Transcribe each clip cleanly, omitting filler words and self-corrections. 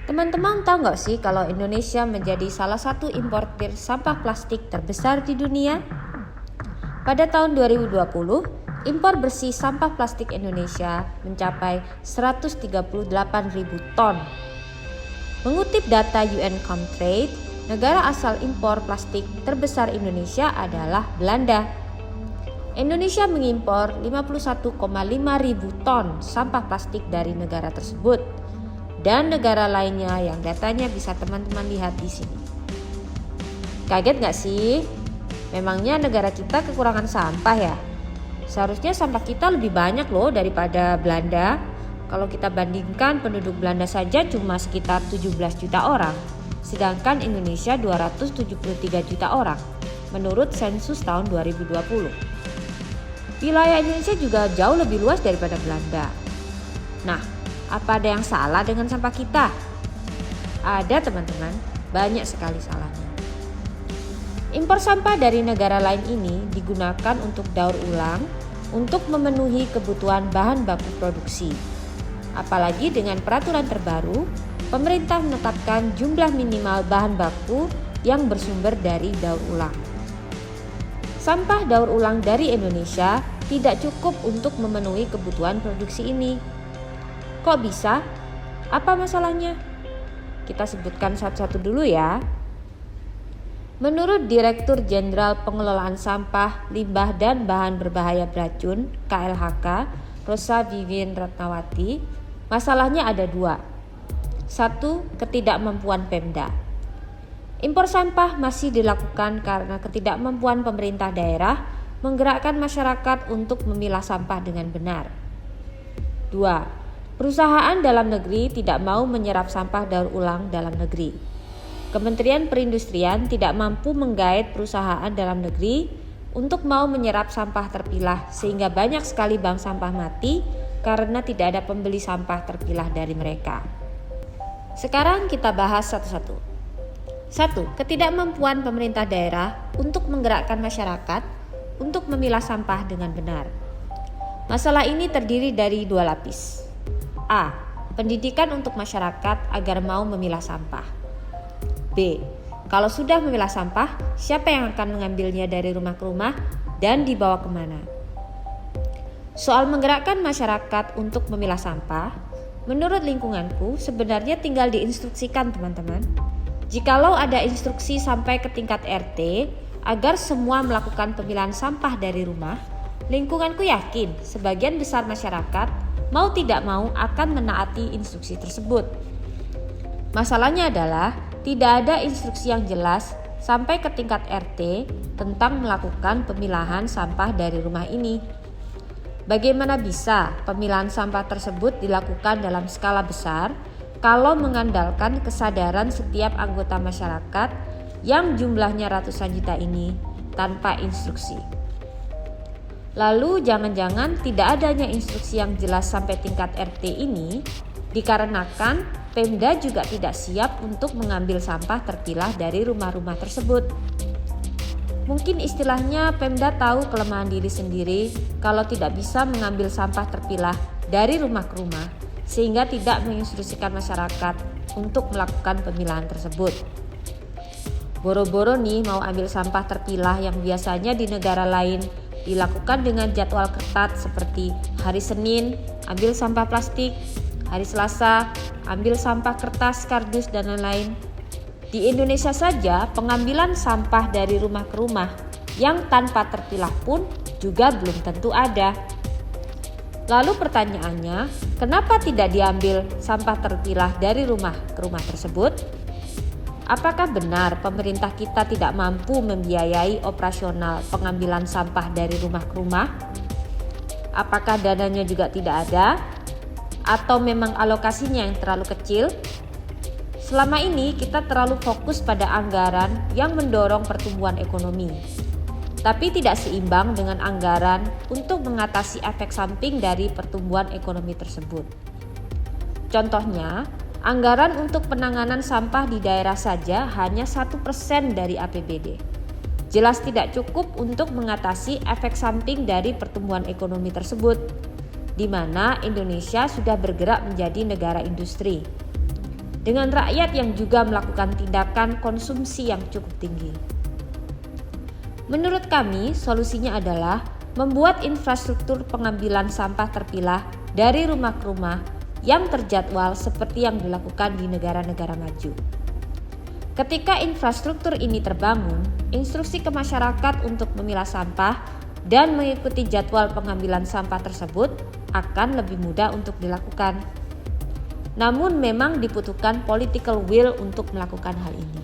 Teman-teman tahu nggak sih kalau Indonesia menjadi salah satu importir sampah plastik terbesar di dunia? Pada tahun 2020, impor bersih sampah plastik Indonesia mencapai 138.000 ton. Mengutip data UN Comtrade, negara asal impor plastik terbesar Indonesia adalah Belanda. Indonesia mengimpor 51,5 ribu ton sampah plastik dari negara tersebut dan negara lainnya yang datanya bisa teman-teman lihat di sini. Kaget gak sih? Memangnya negara kita kekurangan sampah ya? Seharusnya sampah kita lebih banyak loh daripada Belanda. Kalau kita bandingkan, penduduk Belanda saja cuma sekitar 17 juta orang, sedangkan Indonesia 273 juta orang menurut sensus tahun 2020. Wilayah Indonesia juga jauh lebih luas daripada Belanda. Nah, apa ada yang salah dengan sampah kita? Ada teman-teman, banyak sekali salahnya. Impor sampah dari negara lain ini digunakan untuk daur ulang untuk memenuhi kebutuhan bahan baku produksi. Apalagi dengan peraturan terbaru, pemerintah menetapkan jumlah minimal bahan baku yang bersumber dari daur ulang. Sampah daur ulang dari Indonesia tidak cukup untuk memenuhi kebutuhan produksi ini. Kok bisa? Apa masalahnya? Kita sebutkan satu-satu dulu ya. Menurut Direktur Jenderal Pengelolaan Sampah, Limbah dan Bahan Berbahaya Beracun (KLHK), Rosa Vivien Ratnawati, masalahnya ada dua. Satu, ketidakmampuan Pemda. Impor sampah masih dilakukan karena ketidakmampuan pemerintah daerah menggerakkan masyarakat untuk memilah sampah dengan benar. 2. Perusahaan dalam negeri tidak mau menyerap sampah daur ulang dalam negeri. Kementerian Perindustrian tidak mampu menggait perusahaan dalam negeri untuk mau menyerap sampah terpilah sehingga banyak sekali bank sampah mati karena tidak ada pembeli sampah terpilah dari mereka. Sekarang kita bahas satu-satu. 1. Ketidakmampuan pemerintah daerah untuk menggerakkan masyarakat untuk memilah sampah dengan benar. Masalah ini terdiri dari dua lapis. A. Pendidikan untuk masyarakat agar mau memilah sampah. B. Kalau sudah memilah sampah, siapa yang akan mengambilnya dari rumah ke rumah dan dibawa kemana? Soal menggerakkan masyarakat untuk memilah sampah, menurut lingkunganku sebenarnya tinggal diinstruksikan teman-teman. Jikalau ada instruksi sampai ke tingkat RT agar semua melakukan pemilahan sampah dari rumah, lingkunganku yakin sebagian besar masyarakat mau tidak mau akan menaati instruksi tersebut. Masalahnya adalah tidak ada instruksi yang jelas sampai ke tingkat RT tentang melakukan pemilahan sampah dari rumah ini. Bagaimana bisa pemilahan sampah tersebut dilakukan dalam skala besar kalau mengandalkan kesadaran setiap anggota masyarakat yang jumlahnya ratusan juta ini tanpa instruksi? Lalu jangan-jangan tidak adanya instruksi yang jelas sampai tingkat RT ini dikarenakan Pemda juga tidak siap untuk mengambil sampah terpilah dari rumah-rumah tersebut. Mungkin istilahnya Pemda tahu kelemahan diri sendiri kalau tidak bisa mengambil sampah terpilah dari rumah ke rumah, sehingga tidak menginstruksikan masyarakat untuk melakukan pemilahan tersebut. Boro-boro nih mau ambil sampah terpilah yang biasanya di negara lain dilakukan dengan jadwal ketat seperti hari Senin ambil sampah plastik, hari Selasa ambil sampah kertas, kardus dan lain-lain. Di Indonesia saja pengambilan sampah dari rumah ke rumah yang tanpa terpilah pun juga belum tentu ada. Lalu pertanyaannya, kenapa tidak diambil sampah terpilah dari rumah ke rumah tersebut? Apakah benar pemerintah kita tidak mampu membiayai operasional pengambilan sampah dari rumah ke rumah? Apakah dananya juga tidak ada? Atau memang alokasinya yang terlalu kecil? Selama ini kita terlalu fokus pada anggaran yang mendorong pertumbuhan ekonomi, tapi tidak seimbang dengan anggaran untuk mengatasi efek samping dari pertumbuhan ekonomi tersebut. Contohnya, anggaran untuk penanganan sampah di daerah saja hanya 1% dari APBD. Jelas tidak cukup untuk mengatasi efek samping dari pertumbuhan ekonomi tersebut, di mana Indonesia sudah bergerak menjadi negara industri. dengan rakyat yang juga melakukan tindakan konsumsi yang cukup tinggi. Menurut kami, solusinya adalah membuat infrastruktur pengambilan sampah terpilah dari rumah ke rumah yang terjadwal seperti yang dilakukan di negara-negara maju. Ketika infrastruktur ini terbangun, instruksi ke masyarakat untuk memilah sampah dan mengikuti jadwal pengambilan sampah tersebut akan lebih mudah untuk dilakukan. Namun memang dibutuhkan political will untuk melakukan hal ini.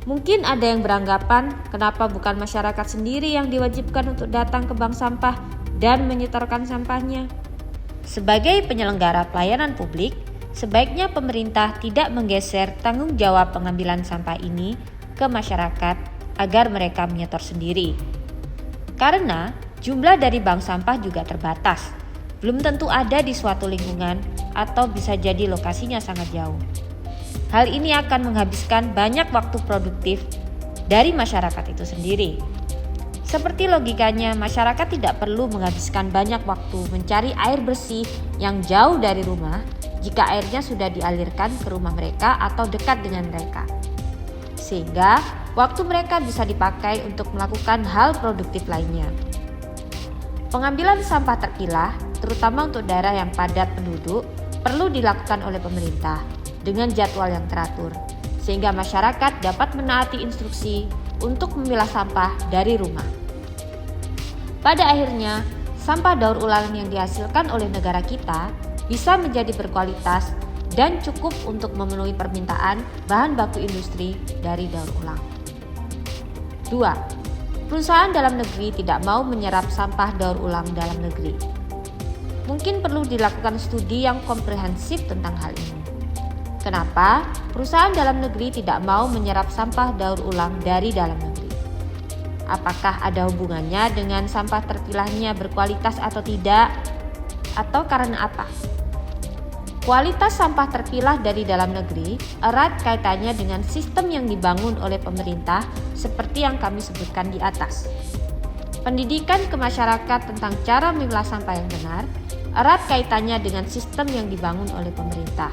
Mungkin ada yang beranggapan, kenapa bukan masyarakat sendiri yang diwajibkan untuk datang ke bank sampah dan menyetorkan sampahnya? Sebagai penyelenggara pelayanan publik, sebaiknya pemerintah tidak menggeser tanggung jawab pengambilan sampah ini ke masyarakat agar mereka menyetor sendiri. Karena jumlah dari bank sampah juga terbatas, belum tentu ada di suatu lingkungan atau bisa jadi lokasinya sangat jauh. Hal ini akan menghabiskan banyak waktu produktif dari masyarakat itu sendiri. Seperti logikanya, masyarakat tidak perlu menghabiskan banyak waktu mencari air bersih yang jauh dari rumah jika airnya sudah dialirkan ke rumah mereka atau dekat dengan mereka. Sehingga waktu mereka bisa dipakai untuk melakukan hal produktif lainnya. Pengambilan sampah terpilah, terutama untuk daerah yang padat penduduk, perlu dilakukan oleh pemerintah dengan jadwal yang teratur, sehingga masyarakat dapat menaati instruksi untuk memilah sampah dari rumah. Pada akhirnya, sampah daur ulang yang dihasilkan oleh negara kita bisa menjadi berkualitas dan cukup untuk memenuhi permintaan bahan baku industri dari daur ulang. 2. Perusahaan dalam negeri tidak mau menyerap sampah daur ulang dalam negeri. Mungkin perlu dilakukan studi yang komprehensif tentang hal ini. Kenapa perusahaan dalam negeri tidak mau menyerap sampah daur ulang dari dalam negeri? Apakah ada hubungannya dengan sampah terpilahnya berkualitas atau tidak? Atau karena apa? Kualitas sampah terpilah dari dalam negeri erat kaitannya dengan sistem yang dibangun oleh pemerintah seperti yang kami sebutkan di atas. Pendidikan ke masyarakat tentang cara memilah sampah yang benar erat kaitannya dengan sistem yang dibangun oleh pemerintah.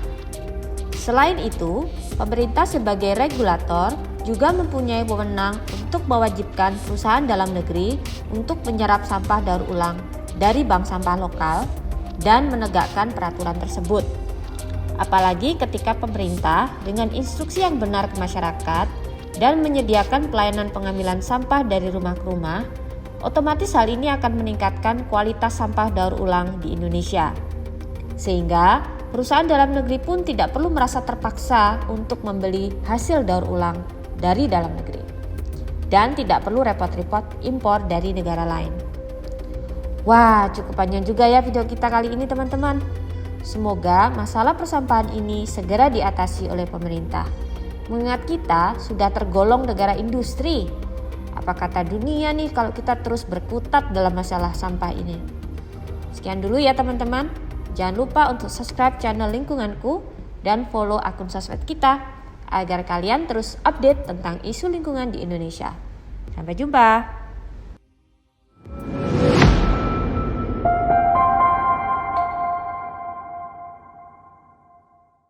Selain itu, pemerintah sebagai regulator juga mempunyai wewenang untuk mewajibkan perusahaan dalam negeri untuk menyerap sampah daur ulang dari bank sampah lokal dan menegakkan peraturan tersebut. Apalagi ketika pemerintah dengan instruksi yang benar ke masyarakat dan menyediakan pelayanan pengambilan sampah dari rumah ke rumah, otomatis hal ini akan meningkatkan kualitas sampah daur ulang di Indonesia. Sehingga perusahaan dalam negeri pun tidak perlu merasa terpaksa untuk membeli hasil daur ulang dari dalam negeri. Dan tidak perlu repot-repot impor dari negara lain. Wah, cukup panjang juga ya video kita kali ini teman-teman. Semoga masalah persampahan ini segera diatasi oleh pemerintah. Mengingat kita sudah tergolong negara industri. Apa kata dunia nih kalau kita terus berkutat dalam masalah sampah ini? Sekian dulu ya teman-teman. Jangan lupa untuk subscribe channel Lingkunganku dan follow akun sosmed kita agar kalian terus update tentang isu lingkungan di Indonesia. Sampai jumpa.